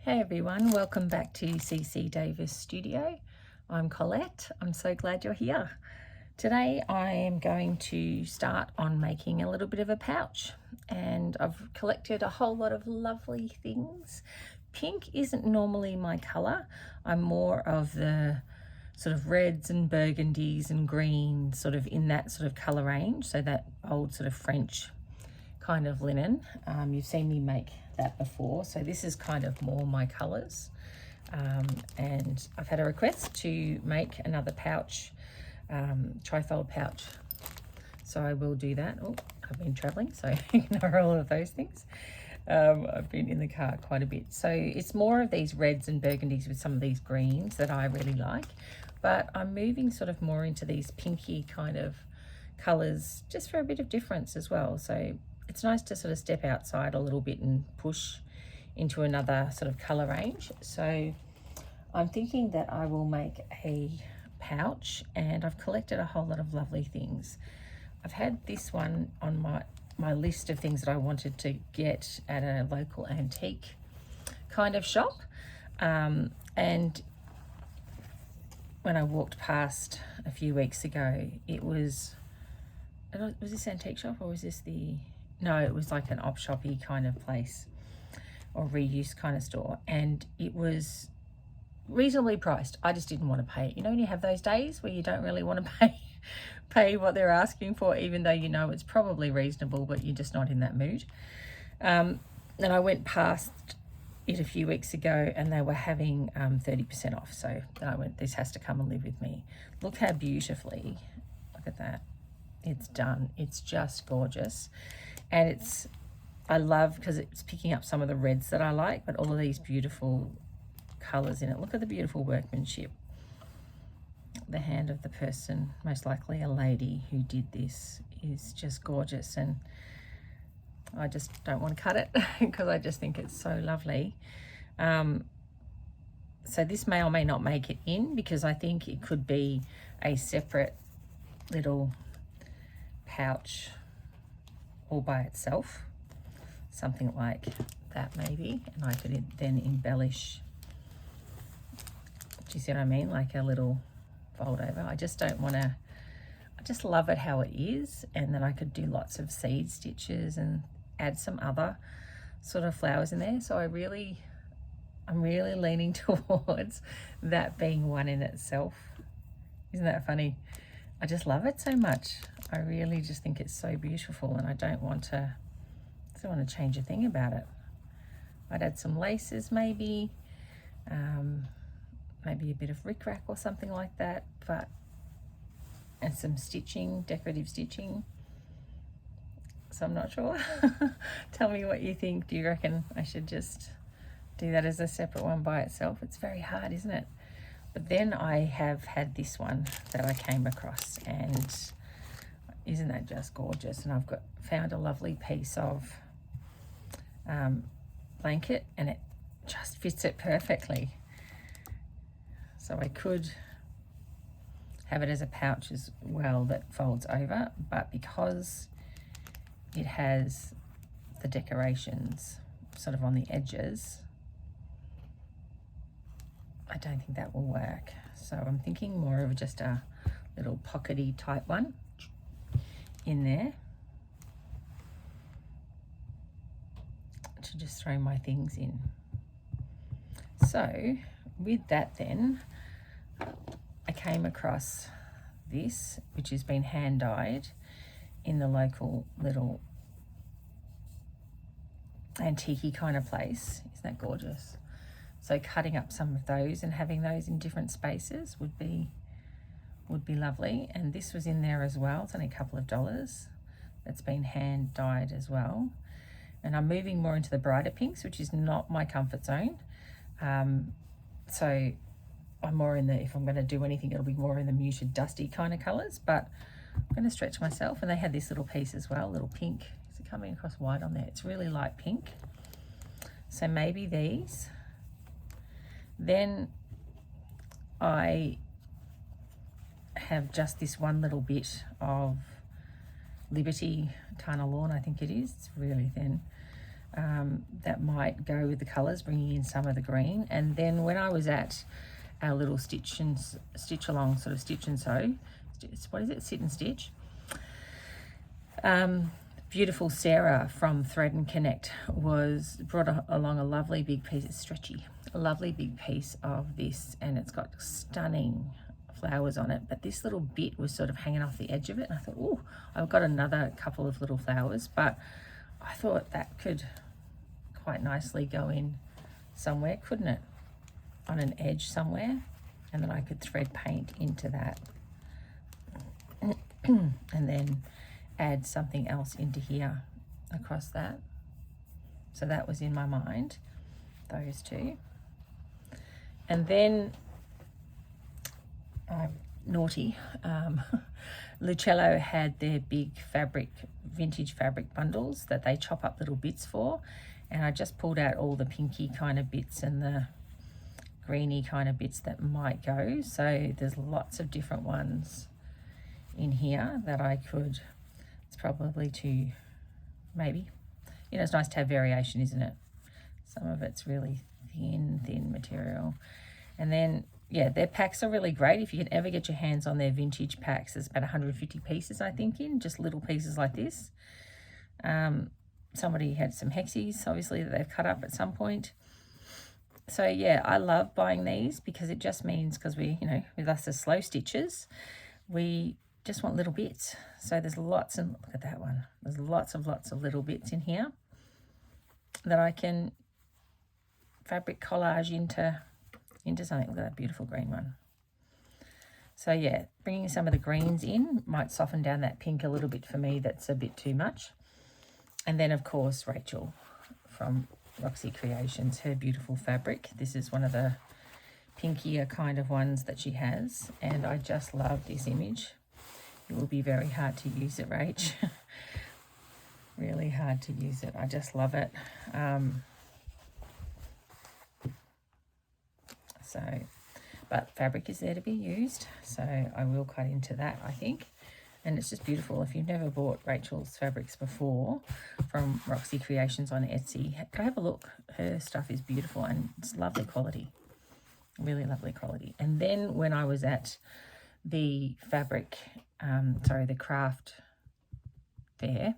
Hey everyone, welcome back to CC Davis Studio. I'm Colette. I'm so glad you're here. Today I am going to start on making a little bit of a pouch, and I've collected a whole lot of lovely things. Pink isn't normally my colour. I'm more of the sort of reds and burgundies and greens, sort of in that sort of colour range, so that old sort of French kind of linen. You've seen me make that before, so this is kind of more my colours. And I've had a request to make another pouch, trifold pouch, so I will do that. Oh, I've been travelling, so ignore all of those things. I've been in the car quite a bit, so it's more of these reds and burgundies with some of these greens that I really like, but I'm moving sort of more into these pinky kind of colours just for a bit of difference as well. So it's nice to sort of step outside a little bit and push into another sort of colour range. So I'm thinking that I will make a pouch, and I've collected a whole lot of lovely things. I've had this one on my list of things that I wanted to get at a local antique kind of shop. And when I walked past a few weeks ago, was this antique shop, or was this no, it was like an op shoppy kind of place or reuse kind of store, and it was reasonably priced. I just didn't want to pay it. You know, when you have those days where you don't really want to pay what they're asking for, even though you know it's probably reasonable, but you're just not in that mood. And I went past it a few weeks ago, and they were having 30% off. So I went, this has to come and live with me. Look how beautifully, look at that, it's done. It's just gorgeous. And I love, because it's picking up some of the reds that I like, but all of these beautiful colours in it. Look at the beautiful workmanship. The hand of the person, most likely a lady who did this, is just gorgeous, and I just don't want to cut it because I just think it's so lovely. So this may or may not make it in, because I think it could be a separate little pouch all by itself, something like that maybe, and I could then embellish. Do you see what I mean? Like a little fold over. I just don't want to, I just love it how it is, and then I could do lots of seed stitches and add some other sort of flowers in there. So I'm really leaning towards that being one in itself. Isn't that funny? I just love it so much. I really just think it's so beautiful, and I don't want to change a thing about it. I'd add some laces maybe, maybe a bit of rickrack or something like that, and some stitching, decorative stitching. So I'm not sure. Tell me what you think. Do you reckon I should just do that as a separate one by itself? It's very hard, isn't it? But then I have had this one that I came across, and isn't that just gorgeous? And I've found a lovely piece of blanket, and it just fits it perfectly. So I could have it as a pouch as well that folds over, but because it has the decorations sort of on the edges, I don't think that will work. So I'm thinking more of just a little pockety type one in there to just throw my things in. So with that then, I came across this, which has been hand dyed in the local little antique kind of place. Isn't that gorgeous? So cutting up some of those and having those in different spaces would be lovely. And this was in there as well. It's only a couple of dollars. It's been hand dyed as well. And I'm moving more into the brighter pinks, which is not my comfort zone. So I'm more in if I'm going to do anything, it'll be more in the muted dusty kind of colours, but I'm going to stretch myself. And they had this little piece as well, little pink. Is it coming across white on there? It's really light pink. So maybe these. Then I have just this one little bit of Liberty Tana Lawn, I think it is. It's really thin. that might go with the colours, bringing in some of the green. And then when I was at our little stitch along, sort of stitch and sew, what is it, sit and stitch, beautiful Sarah from Thread and Connect brought along a lovely big piece. It's stretchy, a lovely big piece of this, and it's got stunning flowers on it, but this little bit was sort of hanging off the edge of it, and I thought, oh, I've got another couple of little flowers, but I thought that could quite nicely go in somewhere, couldn't it, on an edge somewhere, and then I could thread paint into that and then add something else into here across that. So that was in my mind, those two. And then naughty, Lucello had their big vintage fabric bundles that they chop up little bits for, and I just pulled out all the pinky kind of bits and the greeny kind of bits that might go. So there's lots of different ones in here that I could, it's probably too, maybe, you know, it's nice to have variation, isn't it? Some of it's really thin material. And then, yeah, their packs are really great. If you can ever get your hands on their vintage packs, there's about 150 pieces, I think, in just little pieces like this. Somebody had some hexies, obviously, that they've cut up at some point. So, yeah, I love buying these because it just means, because we, you know, with us as slow stitchers, we just want little bits. So there's lots, and look at that one. There's lots of little bits in here that I can fabric collage into something. Look at that beautiful green one. So yeah, bringing some of the greens in might soften down that pink a little bit for me. That's a bit too much. And then of course Rachel from Roxy Creations, her beautiful fabric. This is one of the pinkier kind of ones that she has, and I just love this image. It will be very hard to use it, Rach. Really hard to use it. I just love it. But fabric is there to be used, so I will cut into that, I think. And it's just beautiful. If you've never bought Rachel's fabrics before from Roxy Creations on Etsy, go have a look. Her stuff is beautiful and it's lovely quality, really lovely quality. And then when I was at the the craft fair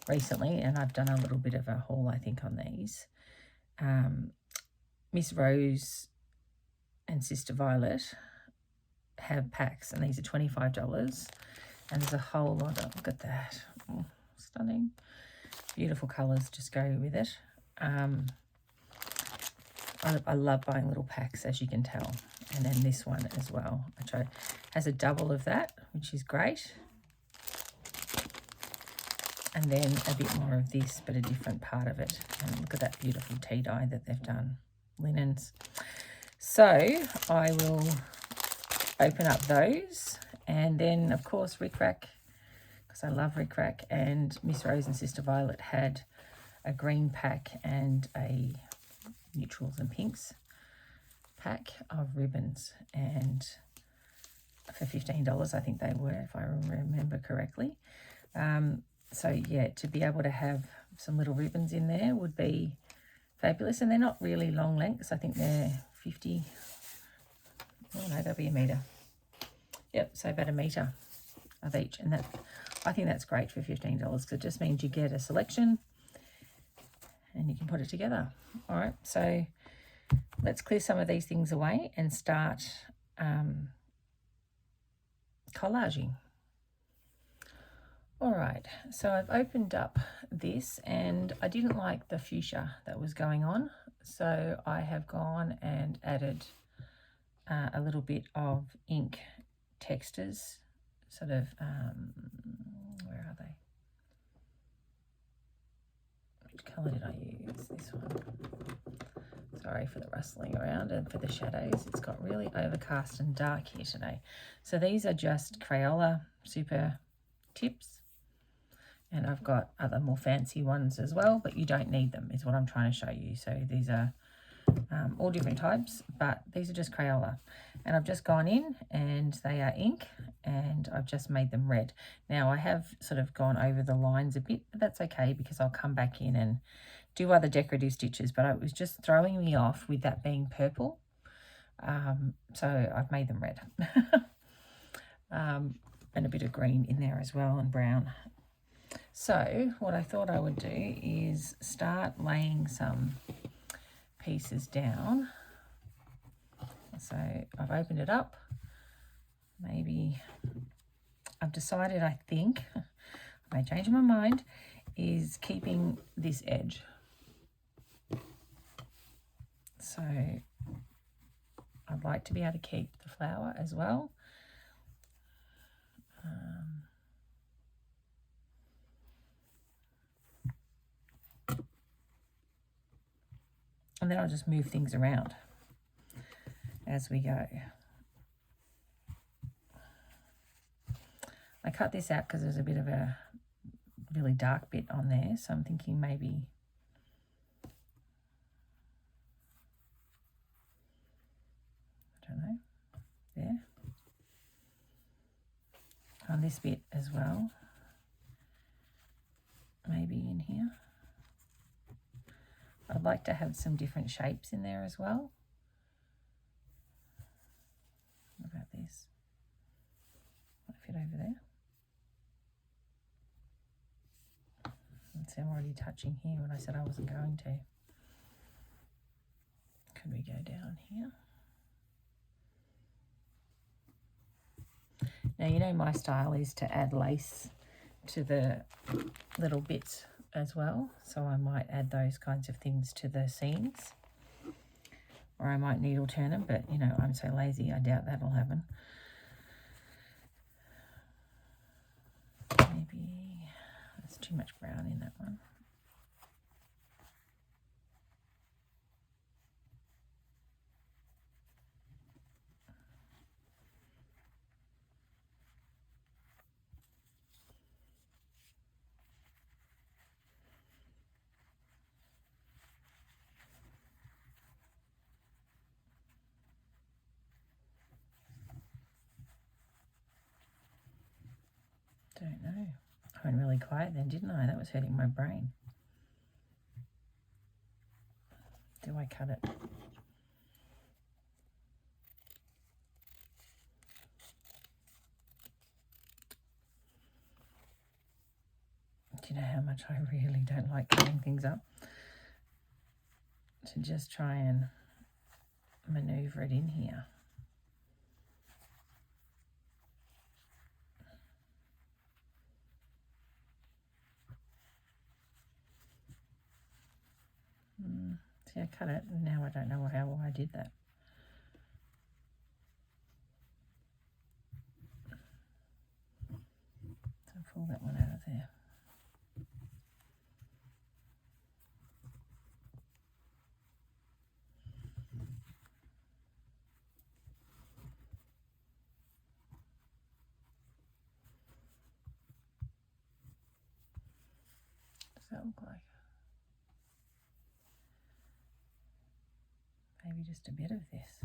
recently, and I've done a little bit of a haul, I think, on these, Miss Rose and Sister Violet have packs, and these are $25, and there's a whole lot of, look at that, oh, stunning, beautiful colours just go with it. I love buying little packs, as you can tell, and then this one as well, which has a double of that, which is great, and then a bit more of this, but a different part of it. And look at that beautiful tea dye that they've done, linens. So I will open up those, and then of course Rick Rack, because I love Rick Rack, and Miss Rose and Sister Violet had a green pack and a neutrals and pinks pack of ribbons, and for $15 I think they were, if I remember correctly. So yeah, to be able to have some little ribbons in there would be fabulous. And they're not really long lengths. I think they're 50, oh no, they'll be a metre. Yep, so about a metre of each. And that, I think that's great for $15, because it just means you get a selection and you can put it together. All right, so let's clear some of these things away and start collaging. All right, so I've opened up this, and I didn't like the fuchsia that was going on, so I have gone and added a little bit of ink textures, sort of, where are they? Which colour did I use? This one. Sorry for the rustling around and for the shadows. It's got really overcast and dark here today. So these are just Crayola Super Tips. And I've got other more fancy ones as well, but you don't need them, is what I'm trying to show you. So these are all different types, but these are just Crayola. And I've just gone in, and they are ink, and I've just made them red. Now I have sort of gone over the lines a bit, but that's okay, because I'll come back in and do other decorative stitches, but it was just throwing me off with that being purple. So I've made them red. And a bit of green in there as well, and brown. So what I thought I would do is start laying some pieces down. So I've opened it up. Maybe I've decided, I think, I may change my mind, is keeping this edge. So I'd like to be able to keep the flower as well. And then I'll just move things around as we go. I cut this out because there's a bit of a really dark bit on there, so I'm thinking maybe I don't know, there. On this bit as well, maybe in here. I'd like to have some different shapes in there as well. What about this? Might fit over there. See, I'm already touching here when I said I wasn't going to. Could we go down here? Now, you know my style is to add lace to the little bits as well, so I might add those kinds of things to the seams, or I might needle turn them, but you know, I'm so lazy, I doubt that'll happen. Maybe there's too much brown in that one. Don't know. I went really quiet then, didn't I? That was hurting my brain. Do I cut it? Do you know how much I really don't like cutting things up? To just try and maneuver it in here. See, I cut it, and now I don't know how I did that. So pull that one out of there. What does that look like? Maybe just a bit of this.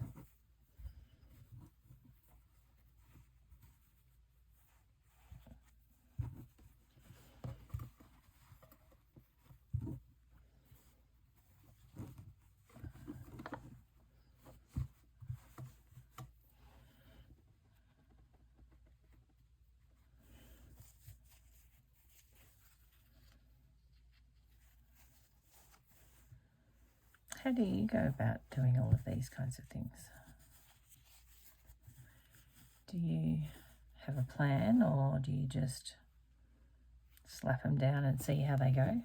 How do you go about doing all of these kinds of things? Do you have a plan, or do you just slap them down and see how they go?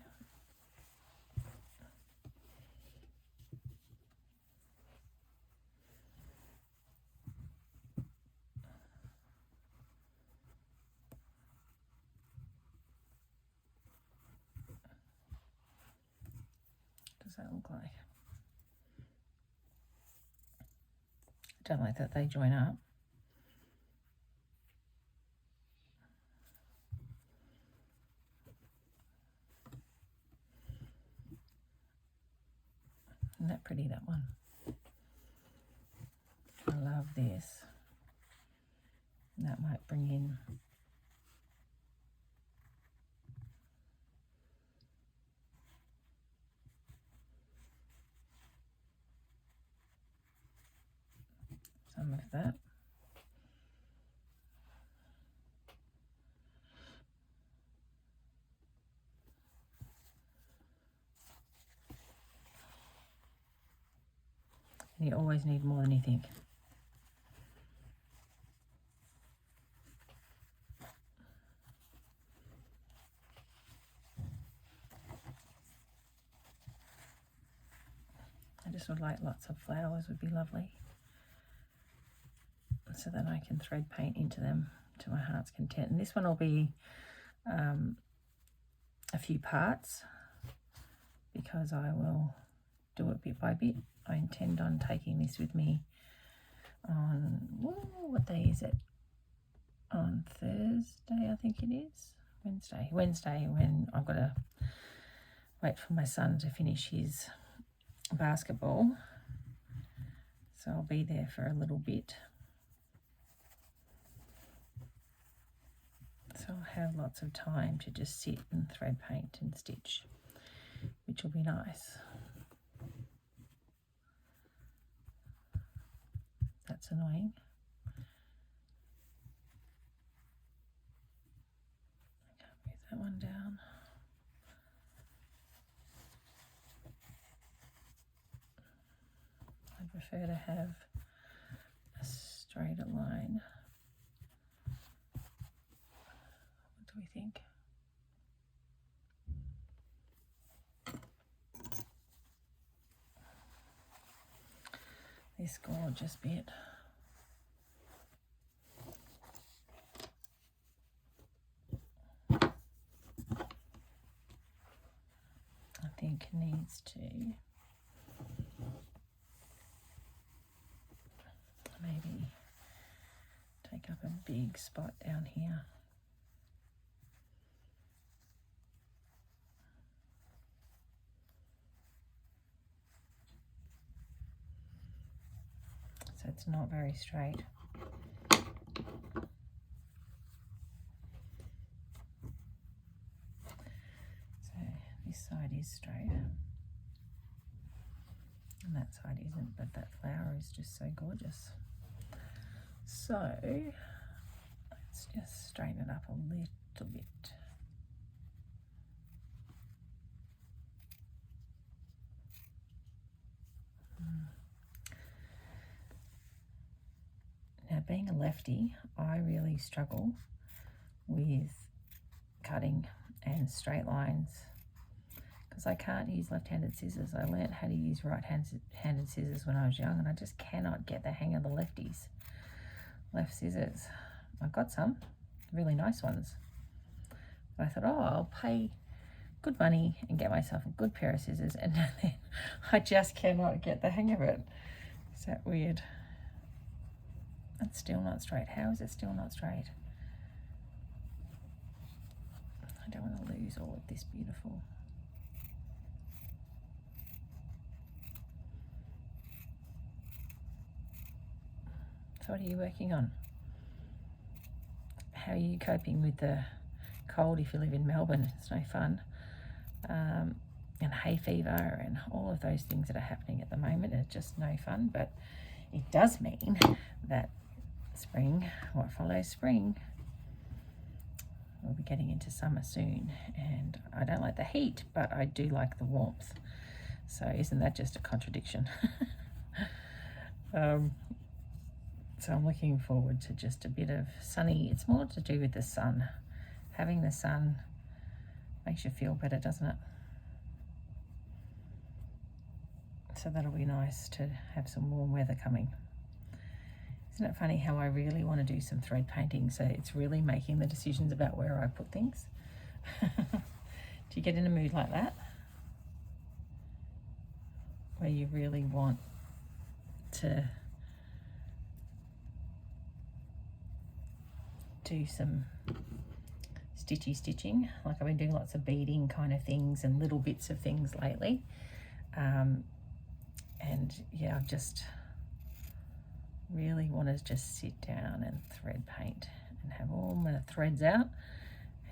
What does that look like? I don't like that they join up. Isn't that pretty, that one? I love this. That might bring in of that. And you always need more than you think. I just would like lots of flowers, would be lovely. So that I can thread paint into them to my heart's content. And this one will be a few parts because I will do it bit by bit. I intend on taking this with me on, what day is it? On Thursday, I think it is. Wednesday, when I've got to wait for my son to finish his basketball. So I'll be there for a little bit. So I'll have lots of time to just sit and thread paint and stitch, which will be nice. That's annoying. I can't move that one down. I prefer to have a straighter line. What do we think? This gorgeous bit. I think needs to maybe take up a big spot down here. So it's not very straight. So this side is straight and that side isn't, but that flower is just so gorgeous. So let's just straighten it up a little bit. Now, being a lefty, I really struggle with cutting and straight lines because I can't use left-handed scissors. I learned how to use right-handed scissors when I was young, and I just cannot get the hang of the left scissors. I've got some really nice ones. But I thought, oh, I'll pay good money and get myself a good pair of scissors, and then I just cannot get the hang of it. Is that weird? It's still not straight. How is it still not straight? I don't want to lose all of this beautiful. So what are you working on? How are you coping with the cold if you live in Melbourne? It's no fun. And hay fever and all of those things that are happening at the moment are just no fun, but it does mean that spring, what follows spring, we'll be getting into summer soon, and I don't like the heat, but I do like the warmth. So isn't that just a contradiction? So I'm looking forward to just a bit of sunny. It's more to do with the sun. Having the sun makes you feel better, doesn't it? So that'll be nice to have some warm weather coming. Isn't it funny how I really want to do some thread painting? So it's really making the decisions about where I put things. Do you get in a mood like that? Where you really want to do some stitching. Like I've been doing lots of beading kind of things and little bits of things lately. And yeah, I've just really want to just sit down and thread paint and have all my threads out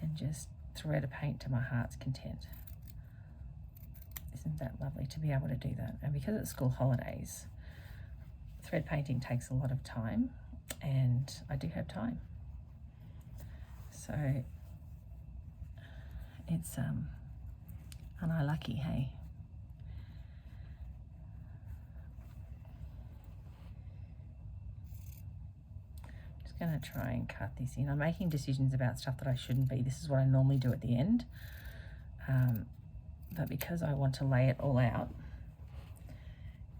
and just thread a paint to my heart's content. Isn't that lovely to be able to do that? And because it's school holidays, thread painting takes a lot of time, and I do have time. So it's and I lucky, hey. Just gonna try and cut this in. I'm making decisions about stuff that I shouldn't be. This is what I normally do at the end. But because I want to lay it all out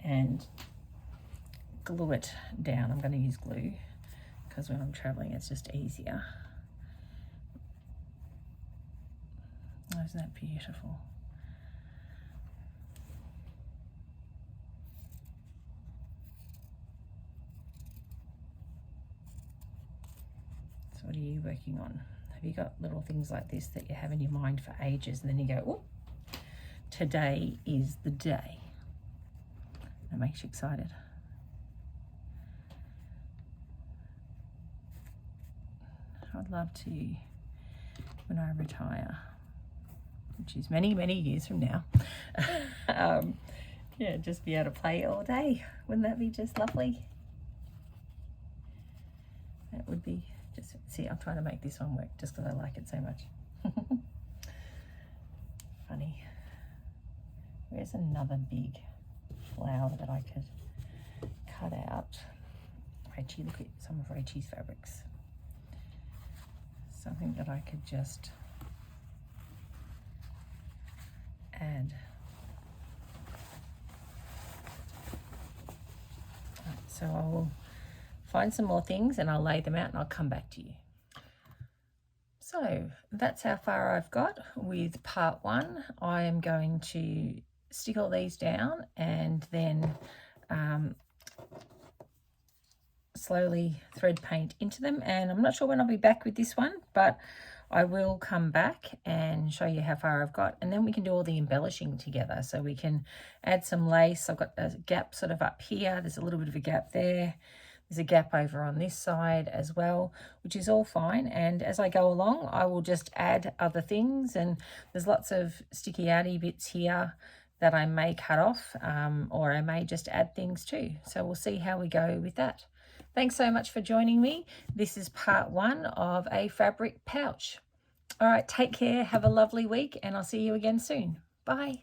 and glue it down, I'm going to use glue because when I'm traveling it's just easier. Oh, isn't that beautiful? So what are you working on? Have you got little things like this that you have in your mind for ages and then you go, oh, today is the day? That makes you excited. I'd love to, when I retire, which is many, many years from now, yeah, just be able to play all day. Wouldn't that be just lovely? That would be just, see, I'm trying to make this one work just because I like it so much. Funny. Where's another big flower that I could cut out? Rachie, look at some of Rachie's fabrics. Something that I could just add. Right, so I will find some more things and I'll lay them out and I'll come back to you. So that's how far I've got with part one. I am going to stick all these down and then slowly thread paint into them, and I'm not sure when I'll be back with this one, but I will come back and show you how far I've got, and then we can do all the embellishing together. So we can add some lace. I've got a gap sort of up here, there's a little bit of a gap there, there's a gap over on this side as well, which is all fine, and as I go along I will just add other things, and there's lots of sticky outy bits here that I may cut off, or I may just add things too. So we'll see how we go with that. Thanks so much for joining me. This is part one of a fabric pouch. All right, take care, have a lovely week, and I'll see you again soon. Bye.